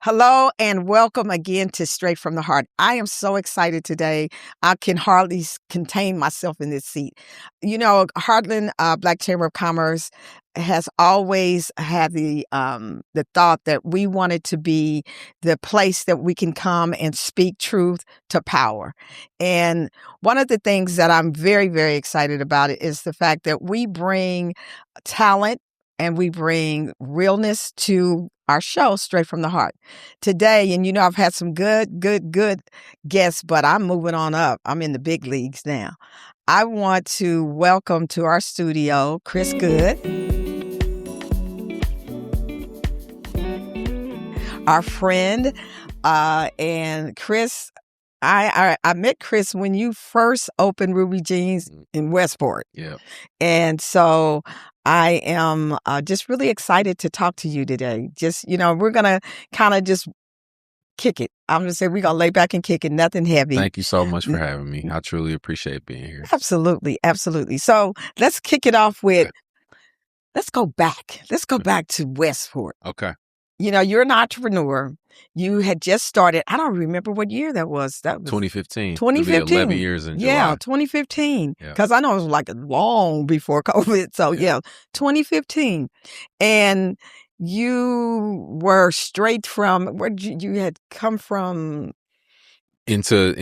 Hello and welcome again to Straight from the Heart. I am so excited today. I can hardly contain myself in this seat. You know, Heartland Black Chamber of Commerce has always had the thought that we wanted to be the place that we can come and speak truth to power. And one of the things that I'm very, very excited about it is the fact that we bring talent and we bring realness to our show, Straight from the Heart. Today, and you know, I've had some good guests, but I'm moving on up. I'm in the big leagues now. I want to welcome to our studio, Chris Good, our friend, and Chris. I met Chris when you first opened Ruby Jeans in Westport. Yeah. And so I am just really excited to talk to you today. Just, you know, we're going to kind of just kick it. I'm going to say we're going to lay back and kick it, nothing heavy. Thank you so much for having me. I truly appreciate being here. Absolutely. Absolutely. So let's kick it off with, let's go back. Let's go back to Westport. Okay. You know, you're an entrepreneur. You had just started. I don't remember what year that was. That was 2015. 2015. It'll be 11 years in July. Yeah, 2015. Because I know it was like long before COVID. So yeah, 2015. And you were straight from where you had come from into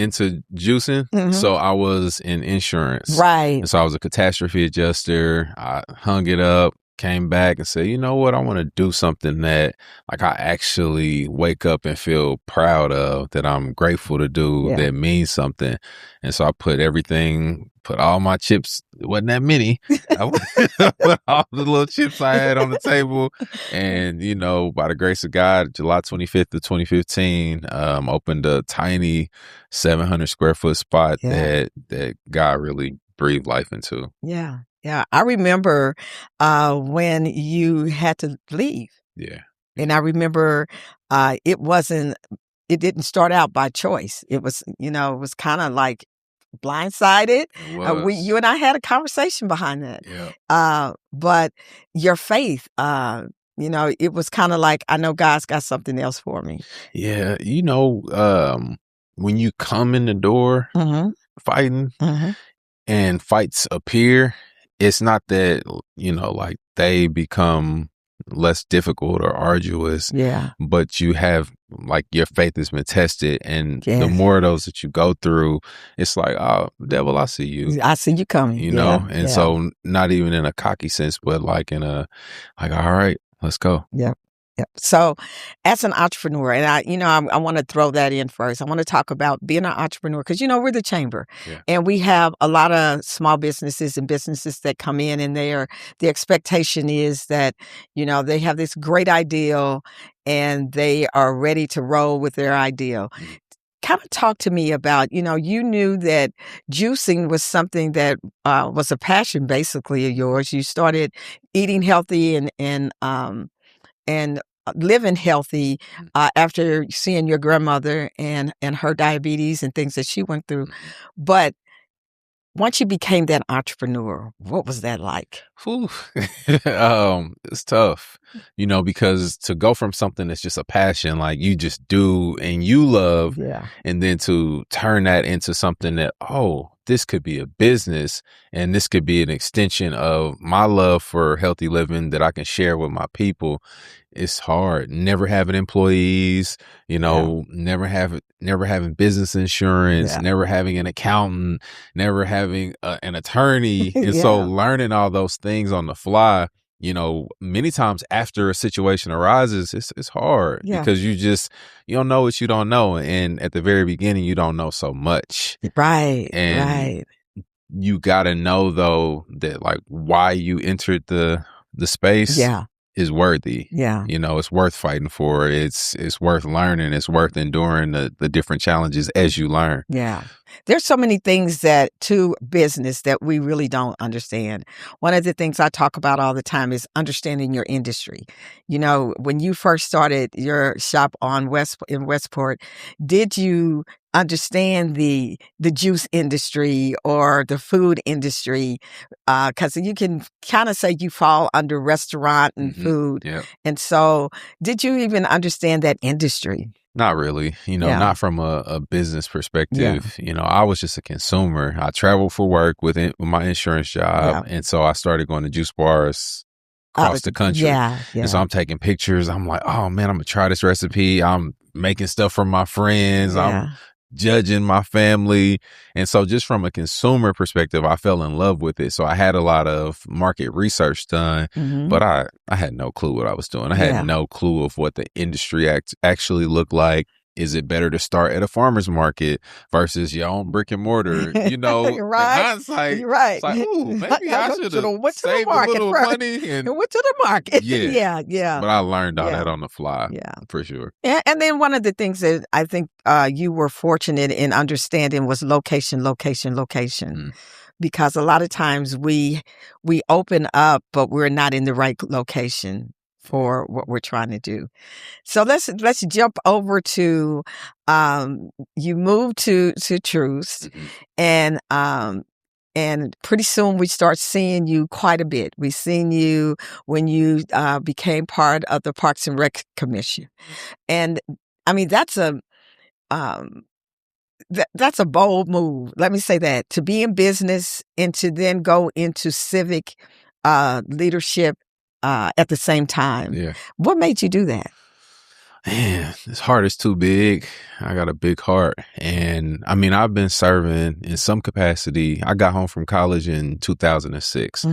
juicing. Mhm. So I was in insurance. Right. And so I was a catastrophe adjuster. I hung it up, came back and said, you know what? I want to do something that like I actually wake up and feel proud of, that I'm grateful to do, that means something. And so I put all my chips, it wasn't that many. I put all the little chips I had on the table. And, you know, by the grace of God, July 25th of 2015, opened a tiny 700 square foot spot that God really breathed life into. Yeah. Yeah. I remember when you had to leave. Yeah. And I remember it didn't start out by choice. It was, you know, it was kind of like blindsided. You and I had a conversation behind that. Yeah. But your faith, you know, it was kind of like, I know God's got something else for me. Yeah. You know, when you come in the door fighting and fights appear, it's not that, you know, like they become less difficult or arduous. Yeah. But you have like your faith has been tested. And the more of those that you go through, it's like, oh, devil, I see you. I see you coming. You know? And so not even in a cocky sense, but like in a, like, all right, let's go. Yeah. Yep. So as an entrepreneur, and I want to throw that in first. I want to talk about being an entrepreneur because, you know, we're the chamber and we have a lot of small businesses and businesses that come in and the expectation is that, you know, they have this great ideal and they are ready to roll with their ideal. Kind of talk to me about, you know, you knew that juicing was something that was a passion basically of yours. You started eating healthy and living healthy after seeing your grandmother and her diabetes and things that she went through. But once you became that entrepreneur, what was that like? It's tough, you know, because to go from something that's just a passion, like you just do and you love, and then to turn that into something that, oh, this could be a business and this could be an extension of my love for healthy living that I can share with my people. It's hard. Never having employees, you know, never having business insurance, never having an accountant, never having an attorney. And so learning all those things on the fly, you know, many times after a situation arises, it's hard because you don't know what you don't know. And at the very beginning, you don't know so much. Right. And you got to know, though, that like why you entered the space is worthy. Yeah. You know, it's worth fighting for. It's worth learning. It's worth enduring the different challenges as you learn. Yeah. There's so many things to business that we really don't understand. One of the things I talk about all the time is understanding your industry. You know, when you first started your shop in Westport, did you understand the juice industry or the food industry, because you can kind of say you fall under restaurant and food. Yeah. And so, did you even understand that industry? Not really, Yeah. not from a business perspective. I was just a consumer. I traveled for work with my insurance job. And so I started going to juice bars across the country. And so I'm taking pictures. I'm like, oh man, I'm gonna try this recipe. I'm making stuff for my friends. I'm judging my family. And so just from a consumer perspective, I fell in love with it. So I had a lot of market research done, but I had no clue what I was doing. I had no clue of what the industry actually looked like. Is it better to start at a farmer's market versus your own brick and mortar? You're right. In hindsight, You're right. it's like, ooh, maybe I should have went to saved the market a little first. money and went to the market. Yeah. Yeah. But I learned all that on the fly. Yeah. For sure. And then one of the things that I think you were fortunate in understanding was location. Because a lot of times we open up, but we're not in the right location for what we're trying to do. So let's jump over to you moved to Truce, and pretty soon we start seeing you quite a bit. We've seen you when you became part of the Parks and Rec Commission, and I mean that's a that's a bold move. Let me say that, to be in business and to then go into civic leadership at the same time. Yeah. What made you do that? Man, this heart is too big. I got a big heart. And I mean, I've been serving in some capacity. I got home from college in 2006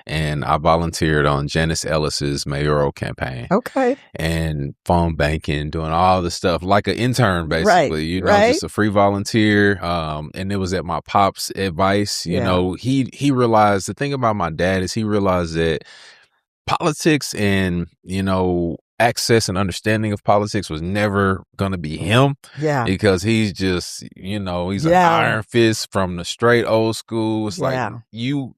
and I volunteered on Janice Ellis's mayoral campaign. Okay. And phone banking, doing all the stuff like an intern, basically, just a free volunteer. And it was at my pop's advice. You know, he realized, the thing about my dad is he realized that politics and, access and understanding of politics was never going to be him. Yeah. Because he's just, he's an iron fist from the straight old school. It's like, you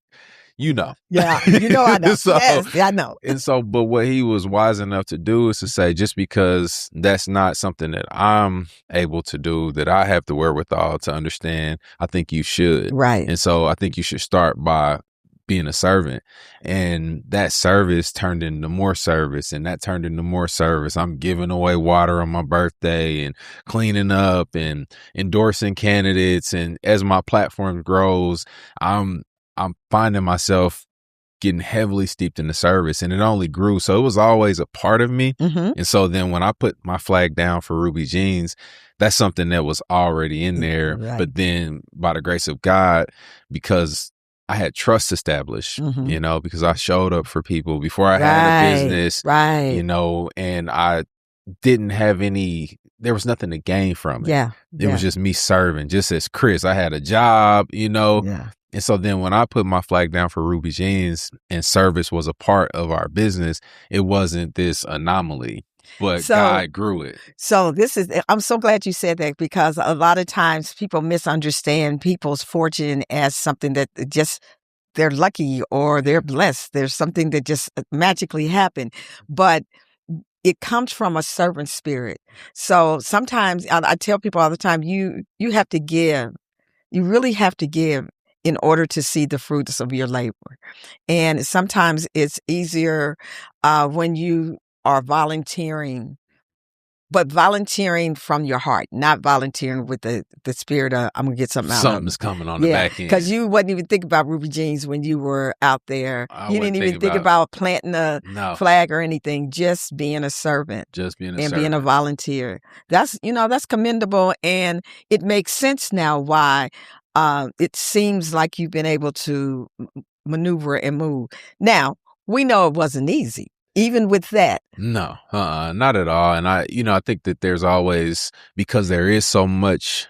know. Yeah. I know. So, yes, I know. And so, but what he was wise enough to do is to say, just because that's not something that I'm able to do, that I have the wherewithal to understand, I think you should. Right. And so I think you should start by being a servant, and that service turned into more service, and that turned into more service. I'm giving away water on my birthday and cleaning up and endorsing candidates. And as my platform grows, I'm finding myself getting heavily steeped in the service, and it only grew. So it was always a part of me. And so then when I put my flag down for Ruby Jeans, that's something that was already in there. But then by the grace of God, because I had trust established, because I showed up for people before I had a business, and I didn't have there was nothing to gain from it. It was just me serving, just as Chris. I had a job, And so then when I put my flag down for Ruby Jeans and service was a part of our business, it wasn't this anomaly. But God grew it. So I'm so glad you said that, because a lot of times people misunderstand people's fortune as something that just they're lucky or they're blessed. There's something that just magically happened. But it comes from a servant spirit. So sometimes I tell people all the time, you have to give. You really have to give in order to see the fruits of your labor. And sometimes it's easier when you are volunteering, but volunteering from your heart, not volunteering with the spirit of, I'm going to get something out of it. Something's coming on the back end. Because you wouldn't even think about Ruby Jeans when you were out there. You didn't even think about planting a flag or anything, just being a servant. Being a volunteer. That's commendable. And it makes sense now why it seems like you've been able to maneuver and move. Now, we know it wasn't easy. Even with that. No, not at all. And I think that there's always, because there is so much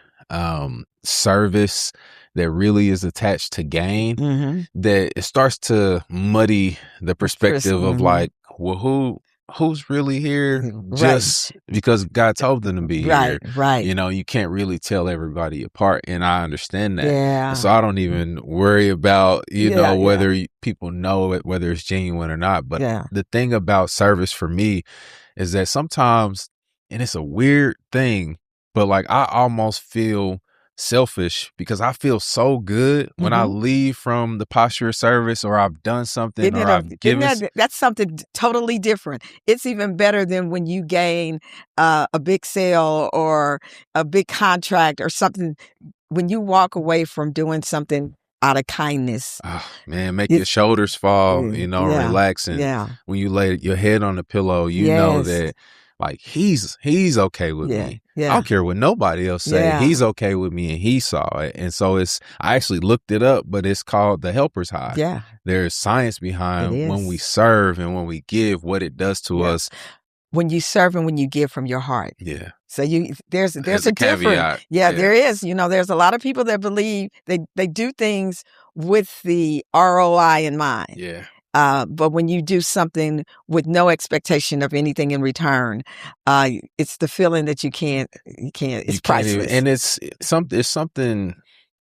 service that really is attached to gain, that it starts to muddy the perspective of like, well, who's really here just because God told them to be here. Right. You can't really tell everybody apart. And I understand that. Yeah. So I don't even worry about, whether people know it, whether it's genuine or not. But the thing about service for me is that sometimes, and it's a weird thing, But like I almost feel selfish because I feel so good when I leave from the posture of service, or I've done something, or I've given. That's something totally different. It's even better than when you gain a big sale or a big contract or something. When you walk away from doing something out of kindness. Oh, man, make your shoulders fall, relax. And when you lay your head on the pillow, you know that like he's okay with me. I don't care what nobody else say. He's okay with me, and he saw it. And so I actually looked it up, but it's called the helper's high. Yeah. There's science behind when we serve and when we give, what it does to us. When you serve and when you give from your heart. Yeah. So there's a difference. Yeah, there is. There's a lot of people that believe they do things with the ROI in mind. Yeah. But when you do something with no expectation of anything in return, it's the feeling that you can't, it's priceless. And it's something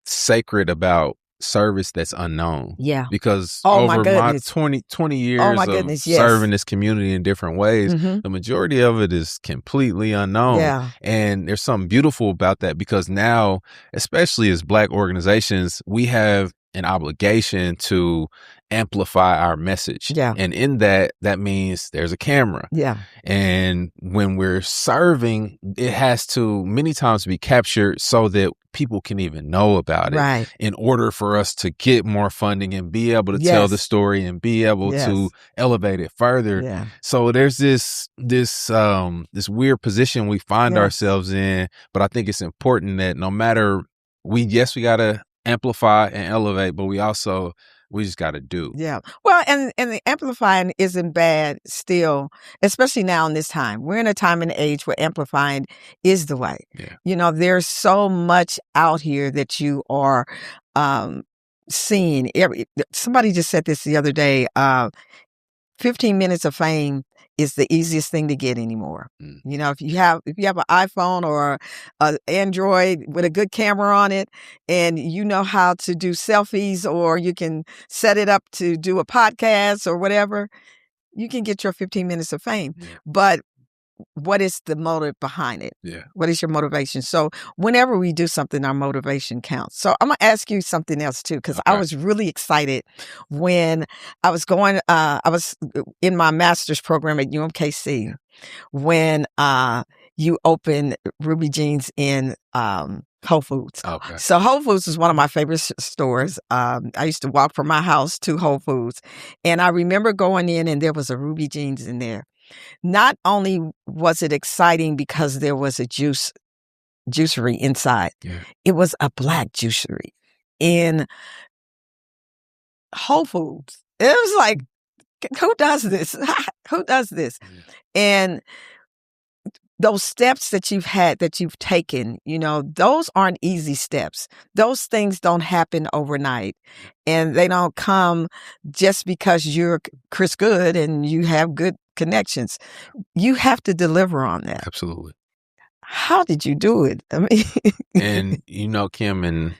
sacred about service that's unknown. Yeah. Because over my 20 years of serving this community in different ways, the majority of it is completely unknown. Yeah. And there's something beautiful about that, because now, especially as Black organizations, we have an obligation to amplify our message. Yeah. And in that means there's a camera. Yeah. And when we're serving, it has to many times be captured so that people can even know about it. Right. In order for us to get more funding and be able to tell the story and be able to elevate it further. Yeah. So there's this weird position we find ourselves in, but I think it's important that no matter we got to amplify and elevate, but we just got to do. Yeah. Well, and the amplifying isn't bad still, especially now in this time. We're in a time and age where amplifying is the way. Yeah. There's so much out here that you are seeing. Somebody just said this the other day, 15 minutes of fame is the easiest thing to get anymore. If you have an iPhone or an Android with a good camera on it, and you know how to do selfies, or you can set it up to do a podcast or whatever, you can get your 15 minutes of fame. Yeah. But what is the motive behind it? Yeah. What is your motivation? So whenever we do something, our motivation counts. So I'm going to ask you something else too, because I was really excited when I was I was in my master's program at UMKC when you opened Ruby Jeans in Whole Foods. Okay. So Whole Foods is one of my favorite stores. I used to walk from my house to Whole Foods, and I remember going in and there was a Ruby Jeans in there. Not only was it exciting because there was a juicery inside, it was a Black juicery in Whole Foods. It was like, who does this? Who does this? Yeah. And those steps that you've taken, those aren't easy steps. Those things don't happen overnight, and they don't come just because you're Chris Good and you have good connections. You have to deliver on that. Absolutely. How did you do it? I mean, and Kim, and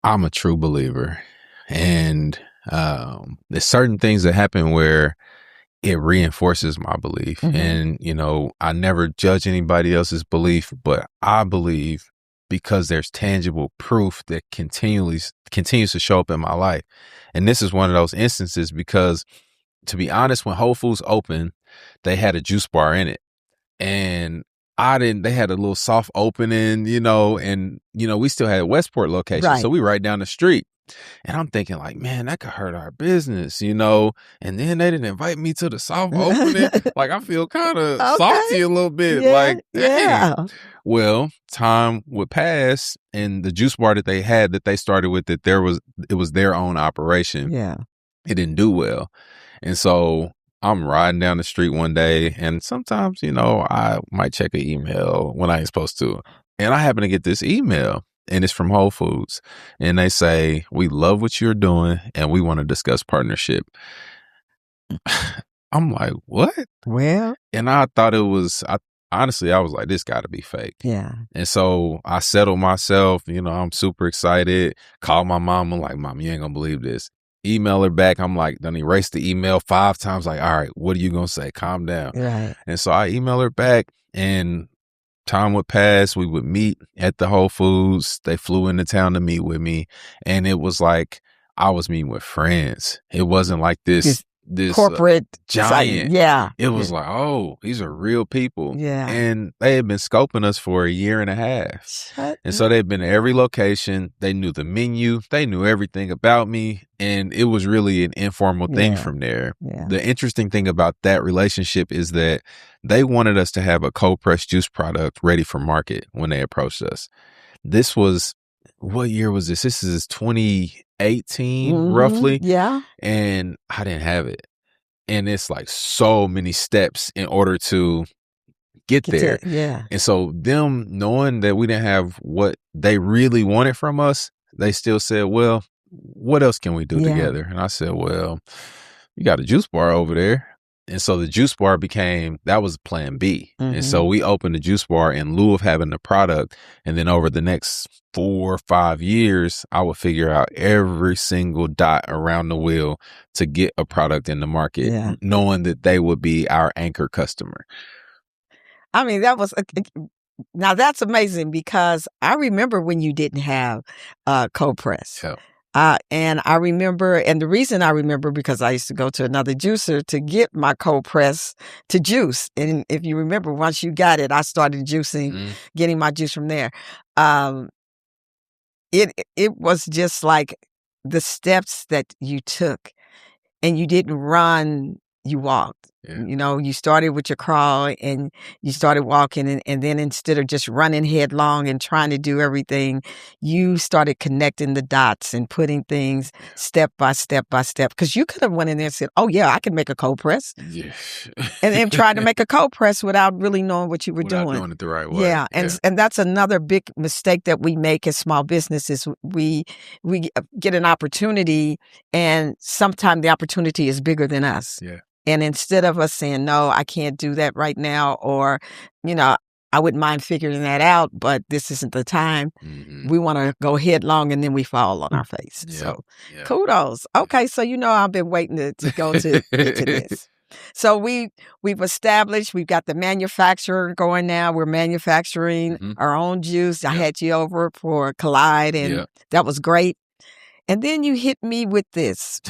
I'm a true believer, and there's certain things that happen where it reinforces my belief. And, I never judge anybody else's belief, but I believe because there's tangible proof that continues to show up in my life. And this is one of those instances because, to be honest, when Whole Foods opened, they had a juice bar in it. And they had a little soft opening, and, we still had a Westport location. Right. So we right down the street. And I'm thinking like, man, that could hurt our business, and then they didn't invite me to the soft opening. Like, I feel kind of salty a little bit. Like, dang. Yeah. Well, time would pass, and the juice bar that they had that they started with, it was their own operation. Yeah. It didn't do well. And so I'm riding down the street one day, and sometimes, I might check an email when I ain't supposed to. And I happen to get this email. And it's from Whole Foods. And they say, we love what you're doing and we want to discuss partnership. I'm like, what? Well. And I thought it was, honestly, I was like, this got to be fake. Yeah. And so I settled myself. I'm super excited. Call my mom. I'm like, Mom, you ain't going to believe this. Email her back. I'm like, done erased the email 5 times. Like, all right, what are you going to say? Calm down. Right. And so I email her back, and time would pass. We would meet at the Whole Foods. They flew into town to meet with me. And it was like I was meeting with friends. It wasn't like this corporate giant. Yeah. It was like, oh, these are real people. Yeah. And they had been scoping us for a year and a half. So they'd been at every location. They knew the menu. They knew everything about me. And it was really an informal thing from there. Yeah. The interesting thing about that relationship is that they wanted us to have a cold pressed juice product ready for market when they approached us. This was, what year was this? This is 2018, roughly. Yeah. And I didn't have it. And it's like so many steps in order to get there. Yeah. And so them knowing that we didn't have what they really wanted from us, they still said, well, what else can we do together? And I said, well, you got a juice bar over there. And so the juice bar that was plan B. And so we opened the juice bar in lieu of having the product. And then over the next 4 or 5 years, I would figure out every single dot around the wheel to get a product in the market, knowing that they would be our anchor customer. I mean, now that's amazing, because I remember when you didn't have cold press. Yeah. And I remember, and the reason I remember, because I used to go to another juicer to get my cold press to juice. And if you remember, once you got it, I started juicing, getting my juice from there. It was just like the steps that you took, and you didn't run, you walked. Yeah. You know, you started with your crawl and you started walking, and then instead of just running headlong and trying to do everything, you started connecting the dots and putting things step by step by step. Because you could have went in there and said, oh yeah, I can make a cold press. Yeah. And then tried to make a cold press without really knowing what you were Without doing. doing it the right way. Yeah. And that's another big mistake that we make as small businesses. We get an opportunity, and sometimes the opportunity is bigger than us. Yeah. And instead of us saying, no, I can't do that right now, or, you know, I wouldn't mind figuring that out, but this isn't the time. We want to go headlong, and then we fall on our face. So kudos. Okay. So, you know, I've been waiting to go to get to this. So we've established, we've got the manufacturer going now. We're manufacturing our own juice. I had you over for Collide, and that was great. And then you hit me with this.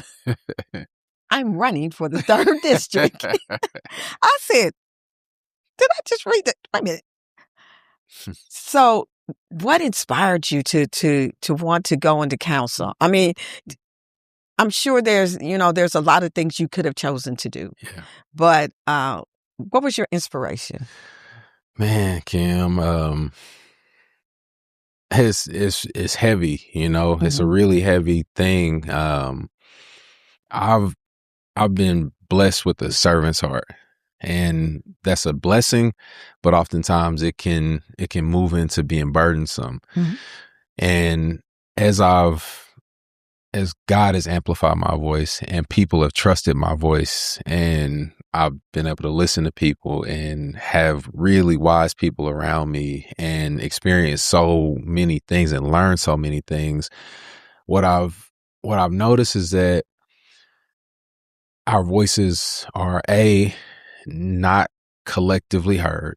I'm running for the 3rd district. I said, did I just read that? Wait a minute. So what inspired you to want to go into council? I mean, I'm sure there's a lot of things you could have chosen to do. Yeah. But what was your inspiration? Man, Kim, it's heavy, you know. It's a really heavy thing. I've been blessed with a servant's heart, and that's a blessing, but oftentimes it can move into being burdensome. And as God has amplified my voice, and people have trusted my voice, and I've been able to listen to people and have really wise people around me and experience so many things and learn so many things. What I've noticed is that our voices are not collectively heard.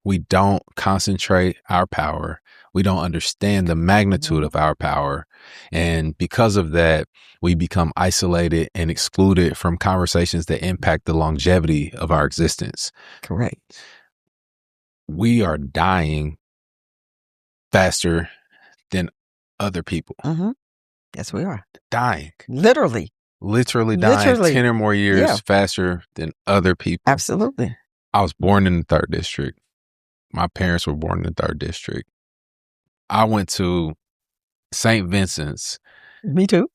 We don't concentrate our power. We don't understand the magnitude of our power. And because of that, we become isolated and excluded from conversations that impact the longevity of our existence. Correct. We are dying faster than other people. Yes, we are. Dying. Literally dying 10 or more years faster than other people. Absolutely. I was born in the 3rd district. My parents were born in the 3rd district. I went to St. Vincent's. Me too.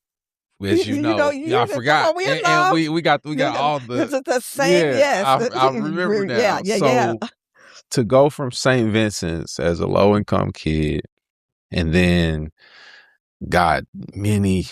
As you know, I forgot. And we got all the same. Yes, I remember now. So to go from St. Vincent's as a low income kid, and then God, many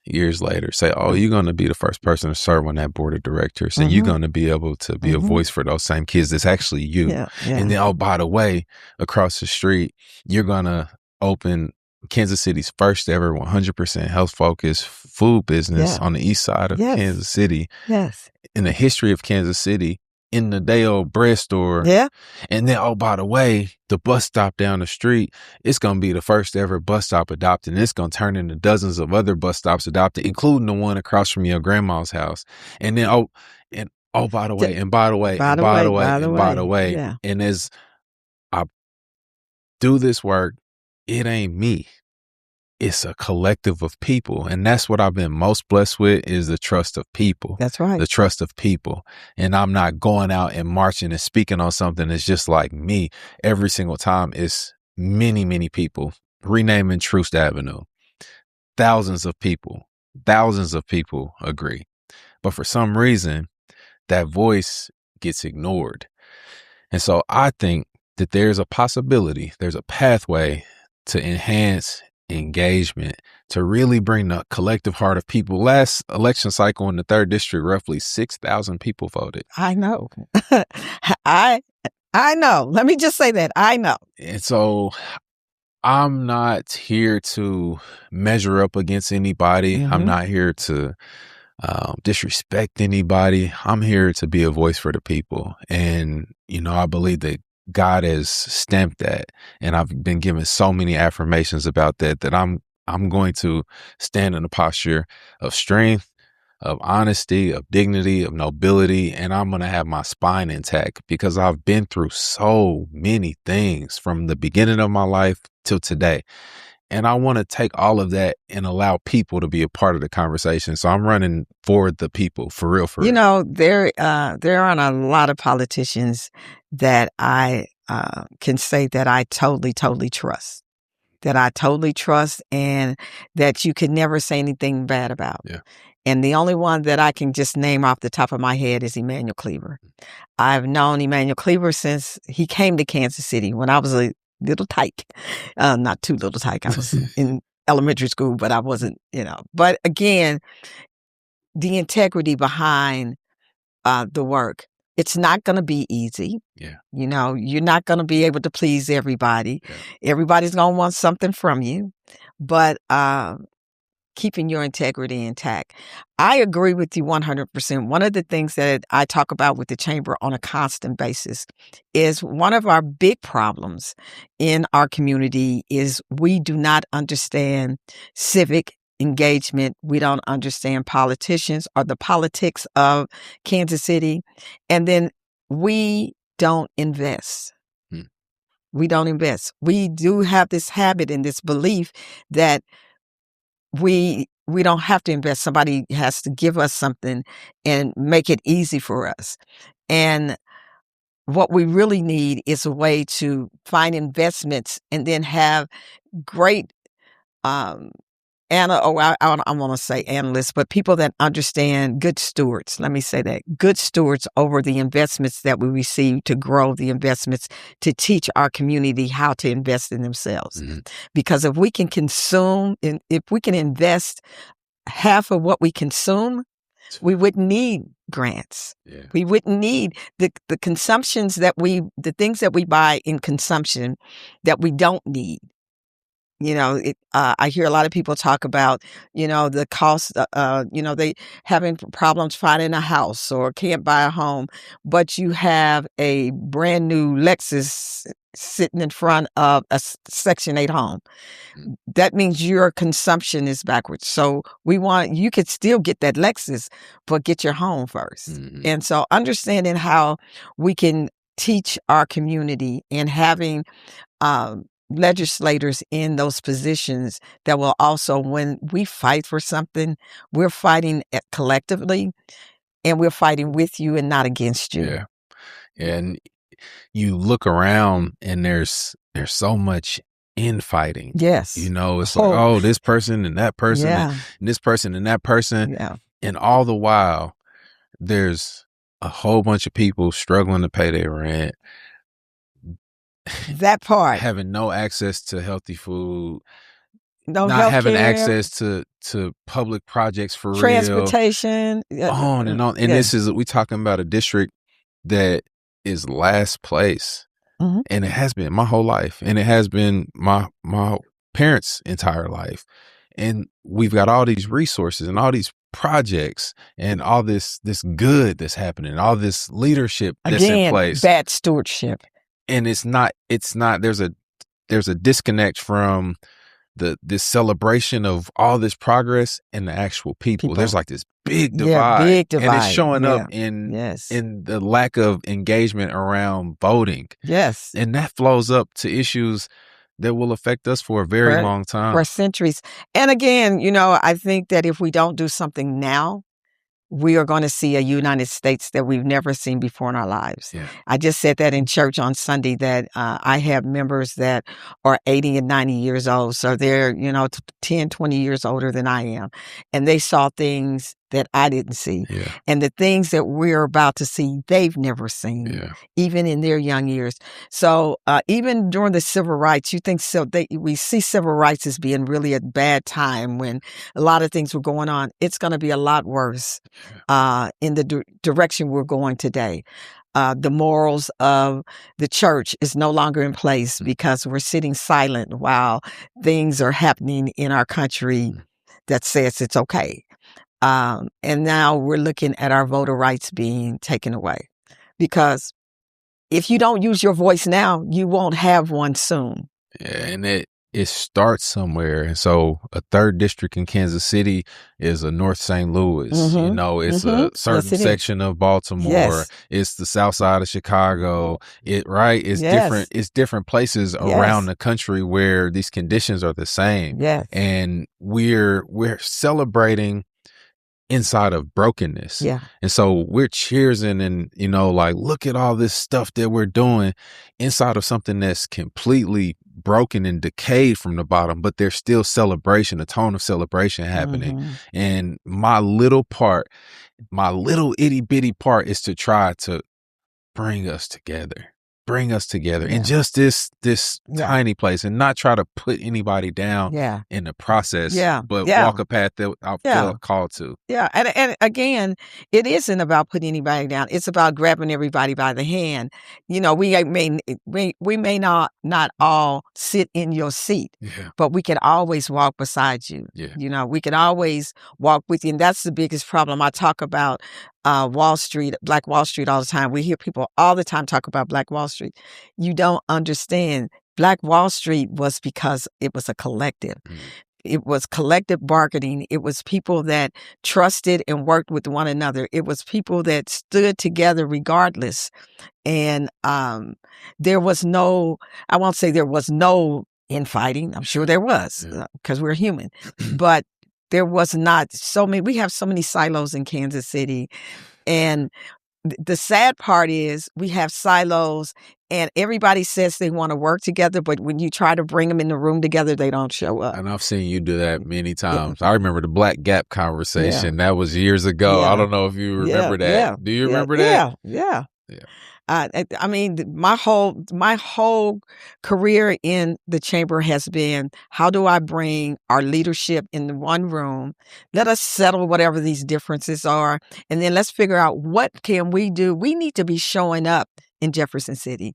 years later, say, oh, you're going to be the first person to serve on that board of directors, and you're going to be able to be a voice for those same kids. That's actually you. And then, oh, by the way, across the street, you're going to open Kansas City's first ever 100% health focused food business on the east side of Kansas City. Yes. In the history of Kansas City, in the day old bread store. Yeah. And then, oh, by the way, the bus stop down the street, it's going to be the first ever bus stop adopted. And it's going to turn into dozens of other bus stops adopted, including the one across from your grandma's house. And then, by the way, and by the way, and by the way, and by the way. Yeah. And as I do this work, it ain't me. It's a collective of people. And that's what I've been most blessed with, is the trust of people. That's right. The trust of people. And I'm not going out and marching and speaking on something that's just like me. Every single time it's many, many people. Renaming Troost Avenue. Thousands of people agree. But for some reason, that voice gets ignored. And so I think that there's a possibility, there's a pathway to enhance engagement, to really bring the collective heart of people. Last election cycle in the 3rd district, roughly 6,000 people voted. I know. I know. Let me just say that. I know. And so I'm not here to measure up against anybody. I'm not here to disrespect anybody. I'm here to be a voice for the people. And, I believe that God has stamped that, and I've been given so many affirmations about that I'm going to stand in a posture of strength, of honesty, of dignity, of nobility, and I'm going to have my spine intact, because I've been through so many things from the beginning of my life till today. And I want to take all of that and allow people to be a part of the conversation. So I'm running for the people, for real. There aren't a lot of politicians that I can say that I totally trust. That I totally trust, and that you could never say anything bad about. Yeah. And the only one that I can just name off the top of my head is Emmanuel Cleaver. I've known Emmanuel Cleaver since he came to Kansas City when I was a little tyke. Not too little tyke. I was in elementary school, but I wasn't, But again, the integrity behind the work. It's not going to be easy. Yeah. You're not going to be able to please everybody. Yeah. Everybody's going to want something from you. But keeping your integrity intact. I agree with you 100%. One of the things that I talk about with the chamber on a constant basis is one of our big problems in our community is we do not understand civic engagement. We don't understand politicians or the politics of Kansas City. And then we don't invest. We don't invest. We do have this habit and this belief that we don't have to invest. Somebody has to give us something and make it easy for us. And what we really need is a way to find investments and then have great, I want to say analysts, but people that understand, good stewards. Let me say that. Good stewards over the investments that we receive, to grow the investments, to teach our community how to invest in themselves. Because if we can if we can invest half of what we consume, we wouldn't need grants. Yeah. We wouldn't need the consumptions the things that we buy in consumption that we don't need. I hear a lot of people talk about, the cost, they having problems finding a house or can't buy a home, but you have a brand new Lexus sitting in front of a Section 8 home. That means your consumption is backwards. So you could still get that Lexus, but get your home first. And so understanding how we can teach our community and having, legislators in those positions that will also, when we fight for something, we're fighting collectively, and we're fighting with you and not against you. Yeah. And you look around and there's so much infighting. Yes. It's like, this person and that person, Yeah. and this person and that person. Yeah. And all the while, there's a whole bunch of people struggling to pay their rent. That part. Having no access to healthy food. No not having healthcare, access to public projects for transportation, real. On and on. And this is, we talking about a district that is last place. And it has been my whole life. And it has been my parents' entire life. And we've got all these resources and all these projects and all this good that's happening, all this leadership that's in place. Bad stewardship. And it's not, there's a disconnect from this celebration of all this progress and the actual people. There's like this big divide. Yeah, big divide. And it's showing up in the lack of engagement around voting. Yes. And that flows up to issues that will affect us for a very long time. For centuries. And again, you know, I think that if we don't do something now, we are going to see a United States that we've never seen before in our lives. Yeah. I just said that in church on Sunday, that I have members that are 80 and 90 years old. So they're, you know, 10, 20 years older than I am. And they saw things that I didn't see. Yeah. And the things that we're about to see, they've never seen, even in their young years. So even during the civil rights, you think we see civil rights as being really a bad time when a lot of things were going on. It's going to be a lot worse in the direction we're going today. The morals of the church is no longer in place because we're sitting silent while things are happening in our country that says it's okay. And now we're looking at our voter rights being taken away, because if you don't use your voice now, you won't have one soon. Yeah, and it starts somewhere. And so a 3rd district in Kansas City is a North St. Louis. You know, it's a certain section of Baltimore. Yes. It's the south side of Chicago. It's different. It's different places around the country where these conditions are the same. Yes. And we're celebrating inside of brokenness. Yeah. And so we're cheersing and, you know, like, look at all this stuff that we're doing inside of something that's completely broken and decayed from the bottom, but there's still celebration, a tone of celebration happening. And my little itty bitty part is to try to bring us together in just this tiny place, and not try to put anybody down in the process, but walk a path that I feel called to. Yeah. And again, it isn't about putting anybody down. It's about grabbing everybody by the hand. You know, we may not all sit in your seat, but we can always walk beside you. You know, we can always walk with you. And that's the biggest problem. I talk about Wall Street, Black Wall Street all the time. We hear people all the time talk about Black Wall Street. You don't understand. Black Wall Street was because it was a collective. It was collective bargaining. It was people that trusted and worked with one another. It was people that stood together regardless. And there was no, I won't say there was no infighting. I'm sure there was, because we're human. But there was not so many. We have so many silos in Kansas City. And the sad part is we have silos and everybody says they want to work together, but when you try to bring them in the room together, they don't show up. And I've seen you do that many times. I remember the Black Gap conversation. That was years ago. I don't know if you remember that. Do you remember that? Yeah. I mean, my whole career in the chamber has been, how do I bring our leadership in the one room? Let us settle whatever these differences are, and then let's figure out what can we do. We need to be showing up in Jefferson City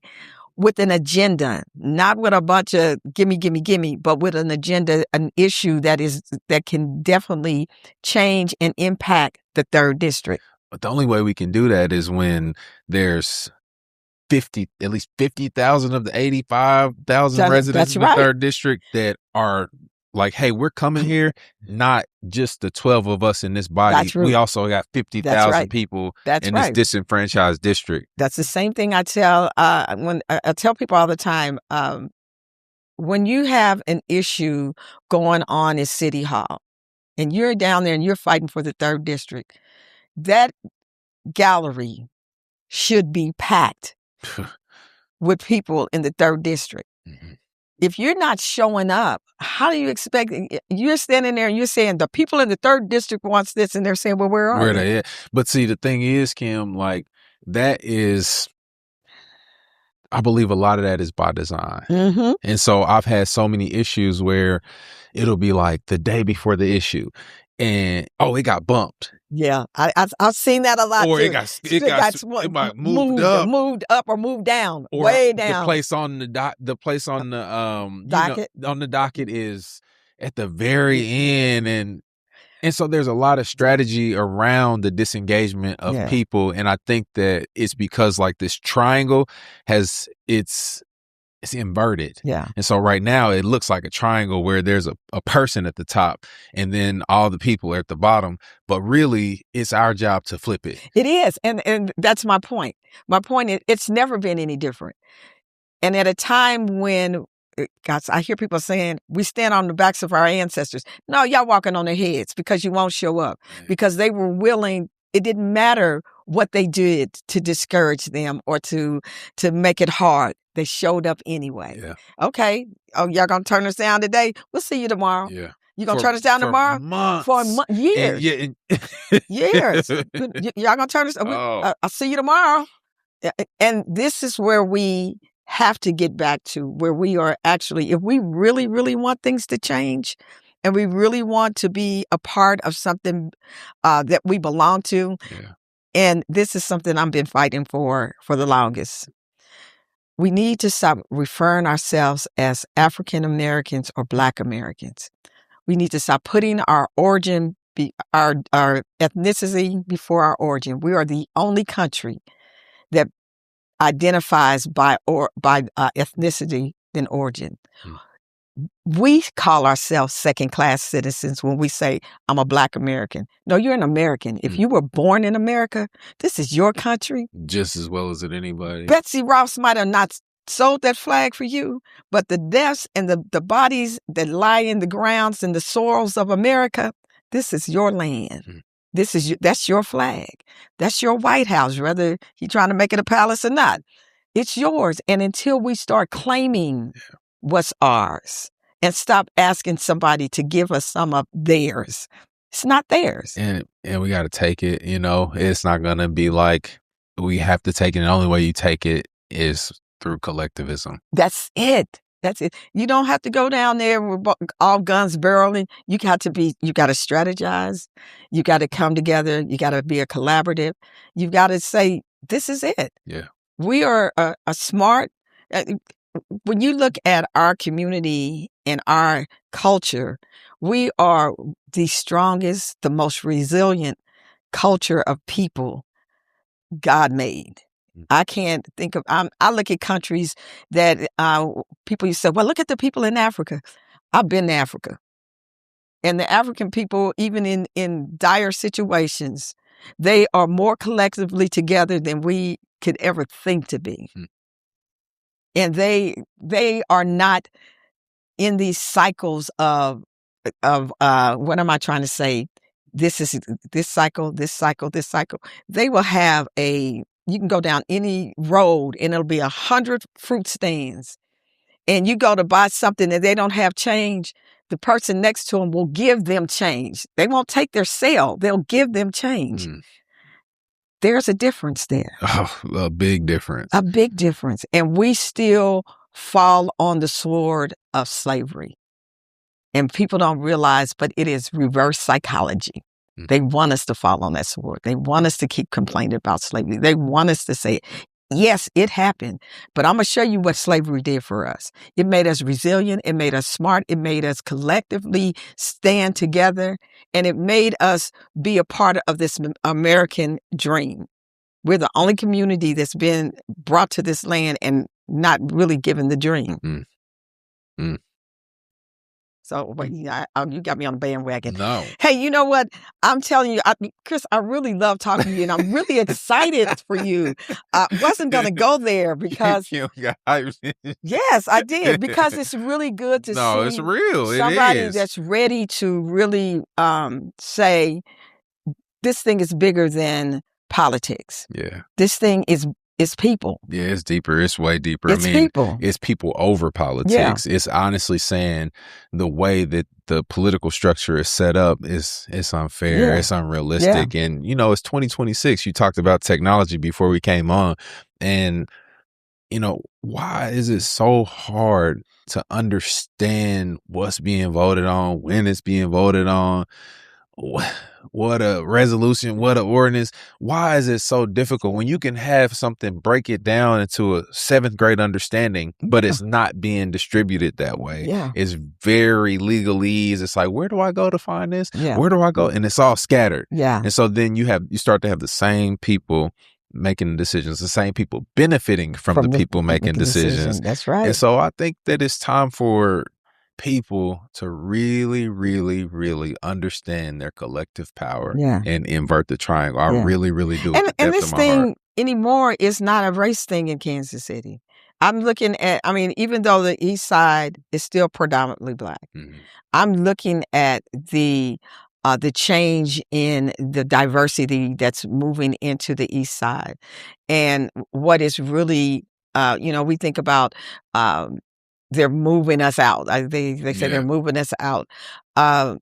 with an agenda, not with a bunch of gimme, but with an agenda, an issue that can definitely change and impact the 3rd district. But the only way we can do that is when there's at least 50,000 of the 85,000 residents in the 3rd district that are like, hey, we're coming here, not just the 12 of us in this body. We also got 50,000 people in this disenfranchised district. That's the same thing I tell when I tell people all the time. When you have an issue going on in City Hall and you're down there and you're fighting for the 3rd district, that gallery should be packed with people in the 3rd district. If you're not showing up, how do you expect? You're standing there and you're saying the people in the 3rd district wants this, and they're saying, well, where are they? But see, the thing is, Kim, like, that is, I believe a lot of that is by design. And so I've had so many issues where it'll be like the day before the issue and, it got bumped. Yeah, I've seen that a lot. Or too. it might moved up or moved down, or way down. The place on the docket, on the docket is at the very end, and And so there's a lot of strategy around the disengagement of people. And I think that it's because like this triangle has it's inverted. Yeah. And so right now it looks like a triangle where there's a person at the top and then all the people are at the bottom. But really it's our job to flip it. It is. And that's my point. My point is it's never been any different. And at a time when, guys, I hear people saying, we stand on the backs of our ancestors. No, y'all walking on their heads because you won't show up. Because they were willing, it didn't matter what they did to discourage them or to make it hard. They showed up anyway. Yeah. Okay. Oh, y'all going to turn us down today? We'll see you tomorrow. Yeah. You going to turn us down tomorrow? Months. For years. Years. Y'all going to turn us? I'll see you tomorrow. And this is where we have to get back to where we are actually, if we really, really want things to change and we really want to be a part of something that we belong to. Yeah. And this is something I've been fighting for the longest. We need to stop referring ourselves as African Americans or Black Americans. We need to stop putting our origin, our ethnicity before our origin. We are the only country that identifies by ethnicity than origin. We call ourselves second-class citizens when we say, I'm a Black American. No, you're an American. If you were born in America, this is your country. Just as well as it anybody. Betsy Ross might have not sold that flag for you, but the deaths and the bodies that lie in the grounds and the soils of America, this is your land. That's your flag. That's your White House, whether you're trying to make it a palace or not. It's yours. And until we start claiming what's ours and stop asking somebody to give us some of theirs, it's not theirs. And we got to take it, it's not going to be like we have to take it. And the only way you take it is through collectivism. That's it. That's it. You don't have to go down there with all guns barreling. You got to strategize. You got to come together. You got to be a collaborative. You got to say, this is it. Yeah. We are a smart, when you look at our community and our culture, we are the strongest, the most resilient culture of people God made. I can't think of, I look at countries that people used to say, well, look at the people in Africa. I've been to Africa. And the African people, even in dire situations, they are more collectively together than we could ever think to be. And they are not in these cycles of what am I trying to say? This is this cycle, this cycle, this cycle. They will have you can go down any road and it'll be 100 fruit stands. And you go to buy something and they don't have change. The person next to them will give them change. They won't take their sale. They'll give them change. There's a difference there. Oh, a big difference. A big difference. And we still fall on the sword of slavery. And people don't realize, but it is reverse psychology. They want us to fall on that sword. They want us to keep complaining about slavery. They want us to say, yes, it happened, but I'm going to show you what slavery did for us. It made us resilient. It made us smart. It made us collectively stand together. And it made us be a part of this American dream. We're the only community that's been brought to this land and not really given the dream. So you got me on the bandwagon. No. Hey, you know what? I'm telling you, Chris, I really love talking to you, and I'm really excited for you. I wasn't going to go there because... Yes, I did, because it's really good to see it's real. Somebody that's ready to really say, this thing is bigger than politics. Yeah. This thing is people. Yeah, it's deeper. It's way deeper. It's people. It's people over politics. Yeah. It's honestly saying the way that the political structure is set up it's unfair. Yeah. It's unrealistic. Yeah. And, it's 2026. You talked about technology before we came on. And, why is it so hard to understand what's being voted on, when it's being voted on? what a resolution, what an ordinance. Why is it so difficult when you can have something, break it down into a 7th grade understanding, but it's not being distributed that way? Yeah. It's very legalese. It's like, where do I go to find this? Yeah. Where do I go? And it's all scattered. Yeah. And so then you start to have the same people making decisions, the same people benefiting from the people making decisions. That's right. And so I think that it's time for people to really, really, really understand their collective power and invert the triangle. I really, really do. And this thing anymore is not a race thing in Kansas City. I'm looking at, I mean, even though the East Side is still predominantly Black, I'm looking at the change in the diversity that's moving into the East Side, and what is really, we think about. They're moving us out. They say they're moving us out. I'd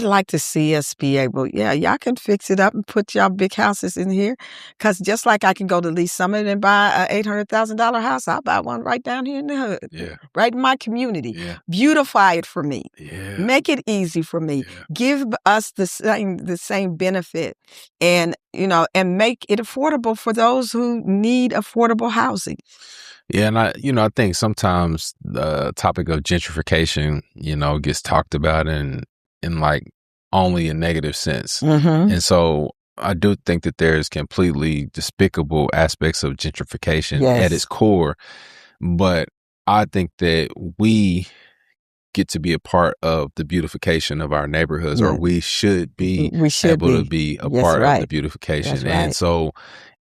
like to see us be able, y'all can fix it up and put y'all big houses in here. Because just like I can go to Lee Summit and buy a $800,000 house, I'll buy one right down here in the hood, right in my community. Beautify it for me. Make it easy for me. Give us the same benefit, and and make it affordable for those who need affordable housing. Yeah, and I think sometimes the topic of gentrification, gets talked about in like only a negative sense. And so I do think that there's completely despicable aspects of gentrification at its core. But I think that we get to be a part of the beautification of our neighborhoods, or we should be able to be a part of the beautification. And so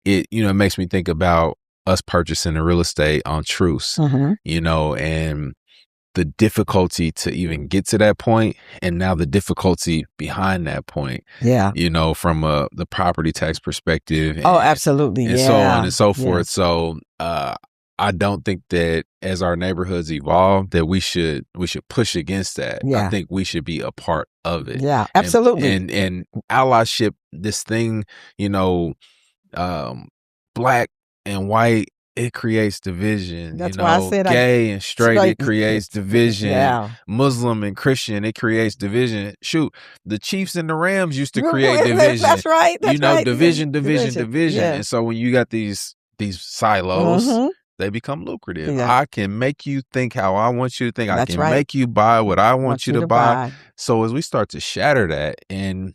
it makes me think about us purchasing the real estate on truce, and the difficulty to even get to that point, and now the difficulty behind that point, from the property tax perspective. And, absolutely. And so on and so forth. So I don't think that as our neighborhoods evolve that we should push against that. I think we should be a part of it. Yeah, absolutely. And allyship, this thing, Black and white, it creates division. That's why I said gay and straight, it creates division. Muslim and Christian, it creates division. Shoot, the Chiefs and the Rams used to create division. That's right. Division. And so when you got these silos, they become lucrative. I can make you think how I want you to think. I can make you buy what I want you to buy. So as we start to shatter that and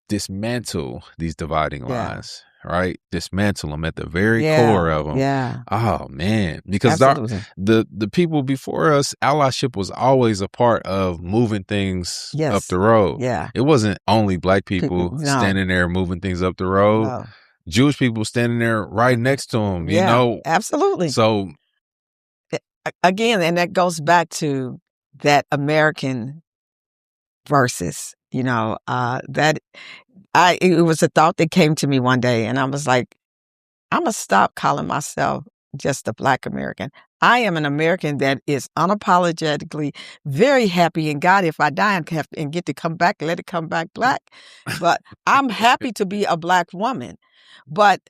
dismantle these dividing lines, right? Dismantle them at the very core of them. Yeah. Oh man, because the people before us, allyship was always a part of moving things up the road. Yeah. It wasn't only Black people standing there moving things up the road. No. Jewish people standing there right next to them. Absolutely. So again, and that goes back to that American versus, that. It was a thought that came to me one day, and I was like, I'm going to stop calling myself just a Black American. I am an American that is unapologetically very happy in God. If I die and get to come back, let it come back Black. But I'm happy to be a Black woman. But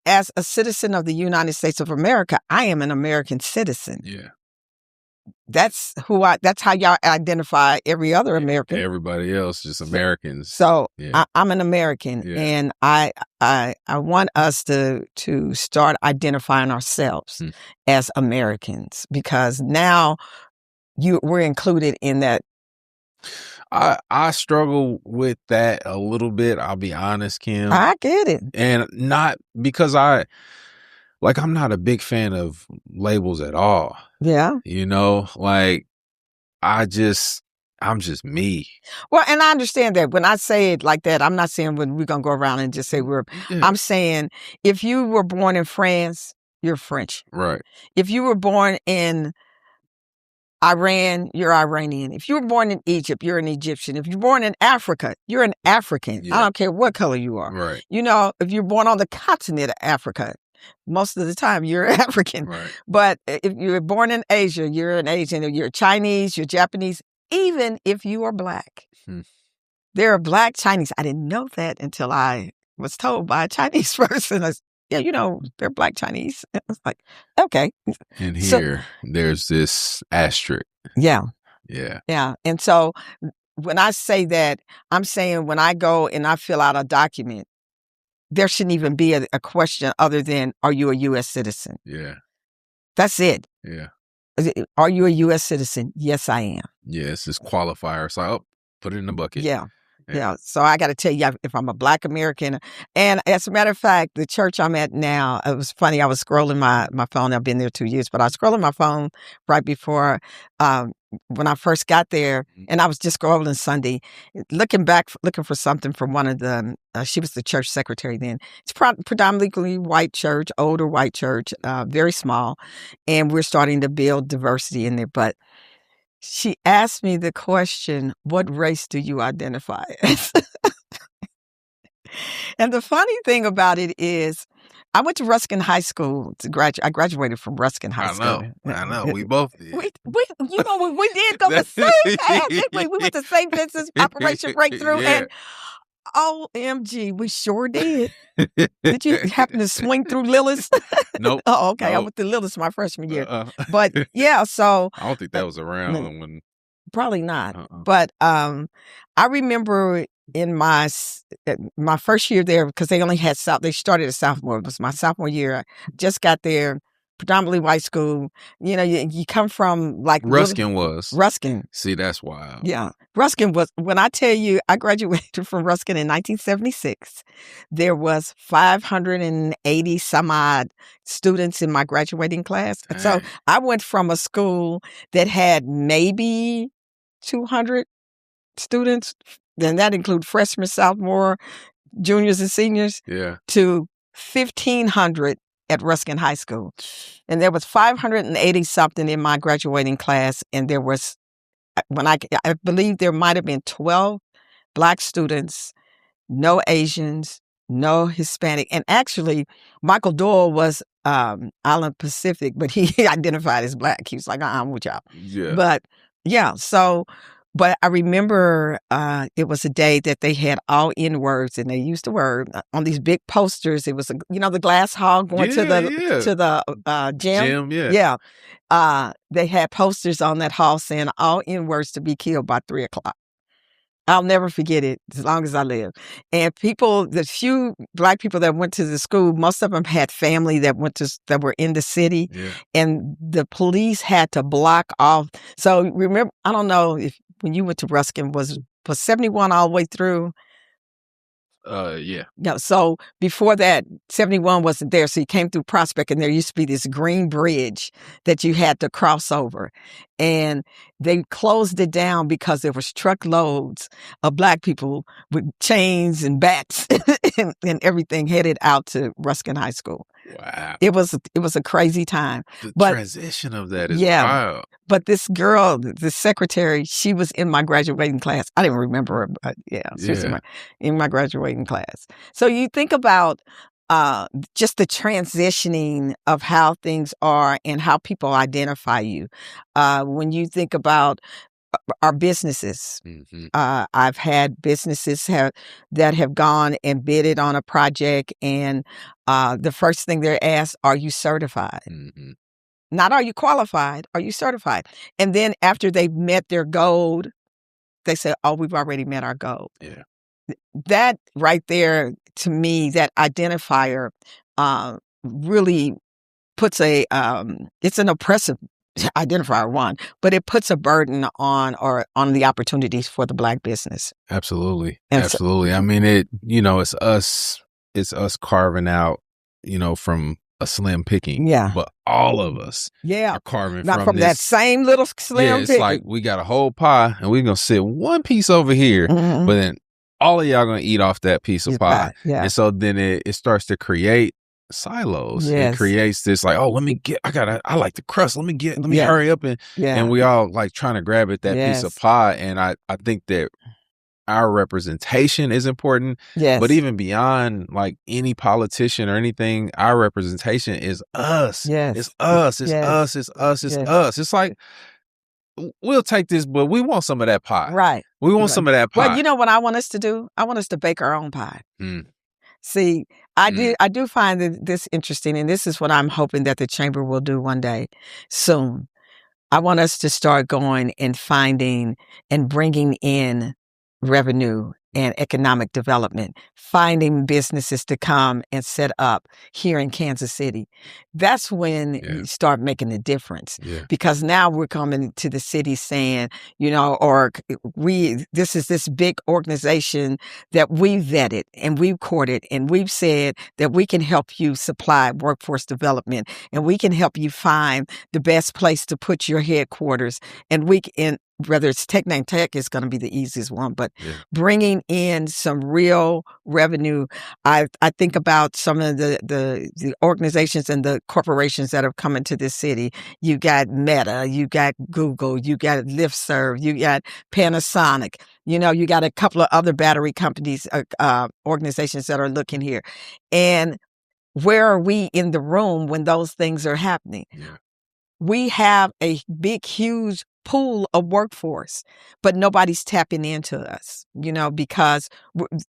as a citizen of the United States of America, I am an American citizen. Yeah. That's how y'all identify every other American. Everybody else just Americans. So I'm an American, and I want us to start identifying ourselves as Americans, because now we're included in that. I struggle with that a little bit. I'll be honest, Kim. I get it, and not because I'm not a big fan of labels at all. Yeah. I'm just me. Well, and I understand that when I say it like that, I'm not saying when we're going to go around and just say I'm saying if you were born in France, you're French. Right. If you were born in Iran, you're Iranian. If you were born in Egypt, you're an Egyptian. If you're born in Africa, you're an African. I don't care what color you are. Right. If you're born on the continent of Africa, most of the time you're African. Right. But if you're born in Asia, you're an Asian. If you're Chinese, you're Japanese. Even if you are Black, there are Black Chinese. I didn't know that until I was told by a Chinese person. I said, they're Black Chinese. I was like, okay. And here, there's this asterisk. Yeah. Yeah. Yeah. And so when I say that, I'm saying when I go and I fill out a document, there shouldn't even be a question other than, are you a U.S. citizen? Yeah. That's it. Yeah. Are you a U.S. citizen? Yes, I am. Yeah. It's this qualifier. It's like, oh, put it in the bucket. Yeah. Yeah. So I got to tell you, if I'm a Black American, and as a matter of fact, the church I'm at now, it was funny. I was scrolling my phone. I've been there 2 years, but I was scrolling my phone right before, when I first got there, and I was just scrolling Sunday, looking for something from one of the, she was the church secretary then. It's predominantly white church, older white church, very small. And we're starting to build diversity in there. But she asked me the question, what race do you identify as? And the funny thing about it is, I went to Ruskin High School to graduate. I graduated from Ruskin High School. I know. We both did. We did go the same path, didn't we? We went to St. Vincent's, Operation Breakthrough, Yeah. and OMG, we sure did. Did you happen to swing through Lillis? Nope. Oh, okay. I Nope. went to Lillis my freshman year. But yeah, so I don't think that was around when. Probably not. But I remember in my first year there, because they only had they started as sophomore. It was my sophomore year. I just got there, predominantly white school. You know, you come from like Ruskin was. Ruskin. See, that's wild. Yeah. Ruskin was, when I tell you, I graduated from Ruskin in 1976. There was 580 some odd students in my graduating class. And so I went from a school that had maybe 200 students, and that include freshmen, sophomore, juniors, and seniors, to 1,500 at Ruskin High School. And there was 580 something in my graduating class, and there was, I believe there might have been 12 Black students, no Asians, no Hispanic. And actually, Michael Doyle was Island Pacific, but he identified as Black. He was like, I'm with y'all. Yeah. But yeah, so, but I remember it was a day that they had all N-words, and they used the word on these big posters. It was, the glass hall going to the gym. Yeah. They had posters on that hall saying all N-words to be killed by 3:00. I'll never forget it as long as I live. And the few Black people that went to the school, most of them had family that were in the city, and the police had to block off. So remember, I don't know if when you went to Ruskin, was 71 all the way through? Yeah. No, so before that, 71 wasn't there. So you came through Prospect, and there used to be this green bridge that you had to cross over. And they closed it down because there was truckloads of Black people with chains and bats and everything headed out to Ruskin High School. Wow. It was a crazy time. The transition of that is wild. But this girl, the secretary, she was in my graduating class. I didn't remember her, but in my graduating class. So you think about just the transitioning of how things are and how people identify you. When you think about our businesses, I've had businesses that have gone and bidded on a project, and the first thing they're asked, are you certified? Not are you qualified, are you certified? And then after they've met their goal, they say, oh, we've already met our goal. Yeah. That right there, to me, that identifier really puts it's an oppressive identifier, one, but it puts a burden on the opportunities for the Black business. Absolutely. Absolutely. I mean, it's us carving out, from a slim picking. Yeah. But all of us are carving not from that same little slim it's picking. like we got a whole pie and we're going to sit one piece over here, but then all of y'all going to eat off that piece of pie. Yeah. And so then it starts to create silos. It creates this like, oh, I like the crust. Let me hurry up and we all like trying to grab at that piece of pie. And I think that our representation is important. Yes. But even beyond like any politician or anything, our representation is us. Yes. It's us. It's us. It's us. It's us. It's like, we'll take this, but we want some of that pie. Right. We want some of that pie. Well, you know what I want us to do? I want us to bake our own pie. See, I do find this interesting, and this is what I'm hoping that the chamber will do one day soon. I want us to start going and finding and bringing in revenue and economic development, finding businesses to come and set up here in Kansas City. That's when you start making a difference. Because now we're coming to the city saying, or this is this big organization that we've vetted and we've courted and we've said that we can help you supply workforce development and we can help you find the best place to put your headquarters. And whether it's Tech Name Tech is going to be the easiest one, but bringing in some real revenue. I think about some of the organizations and the corporations that have come into this city. You got Meta, you got Google, you got LiftServe, you got Panasonic. You got a couple of other battery companies, organizations that are looking here. And where are we in the room when those things are happening? We have a big, huge pool of workforce, but nobody's tapping into us, because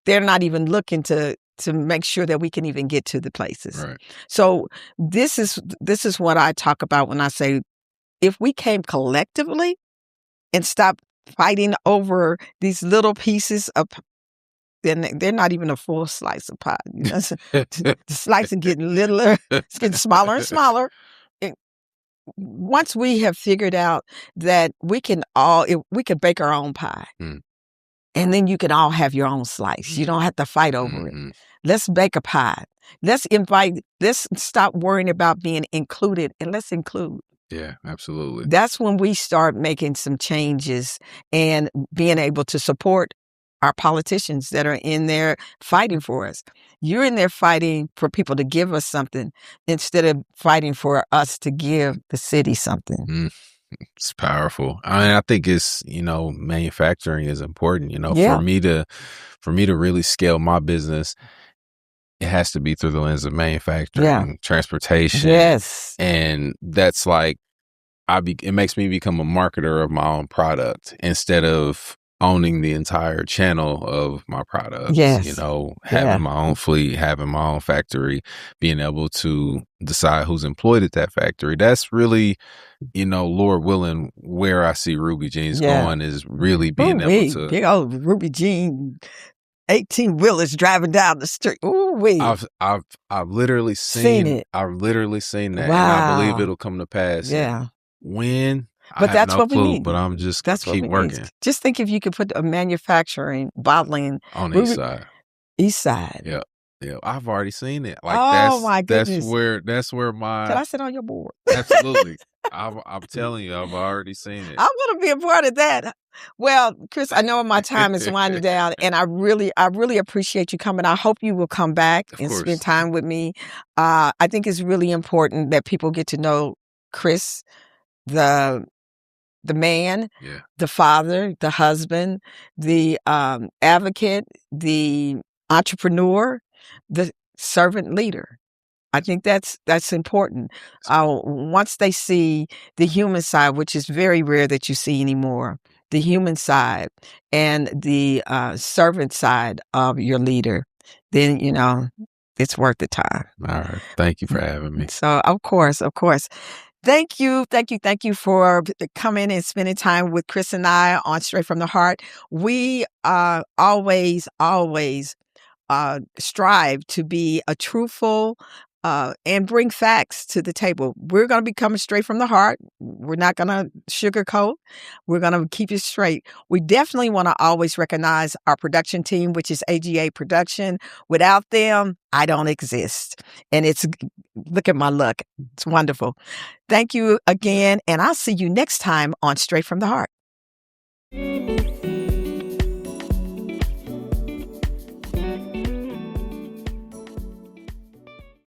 they're not even looking to make sure that we can even get to the places. Right. So this is what I talk about when I say, if we came collectively and stopped fighting over these little pieces of, then they're not even a full slice of pie. The slice is getting littler, it's getting smaller and smaller. Once we have figured out that we can bake our own pie, and then you can all have your own slice. You don't have to fight over it. Let's bake a pie. Let's stop worrying about being included and let's include. Yeah, absolutely. That's when we start making some changes and being able to support our politicians that are in there fighting for us. You're in there fighting for people to give us something instead of fighting for us to give the city something. It's powerful. I think it's, manufacturing is important, for me to really scale my business. It has to be through the lens of manufacturing, transportation. Yes. And that's like, it makes me become a marketer of my own product instead of owning the entire channel of my products. Having my own fleet, having my own factory, being able to decide who's employed at that factory. That's really, Lord willing, where I see Ruby Jeans going is really being able to. Big old Ruby Jean 18-wheelers driving down the street. Ooh-wee. I've literally seen it. I've literally seen that. Wow. And I believe it'll come to pass. Yeah. When? But that's what we need. But I'm just keep working. Just think if you could put a manufacturing, bottling on the east side. East side. Yeah. Yeah. I've already seen it. Like my goodness. That's where my. Can I sit on your board? Absolutely. I'm telling you, I've already seen it. I want to be a part of that. Well, Chris, I know my time is winding down, and I really appreciate you coming. I hope you will come back and spend time with me. I think it's really important that people get to know Chris, the man, the father, the husband, the advocate, the entrepreneur, the servant leader. I think that's important. Once they see the human side, which is very rare that you see anymore, the human side and the servant side of your leader, then, it's worth the time. All right. Thank you for having me. So, of course. Thank you for coming and spending time with Chris and I on Straight from the Heart. We always strive to be a truthful and bring facts to the table. We're going to be coming straight from the heart. We're not going to sugarcoat. We're going to keep it straight. We definitely want to always recognize our production team, which is AGA Production. Without them, I don't exist. And look at my luck. It's wonderful. Thank you again. And I'll see you next time on Straight from the Heart.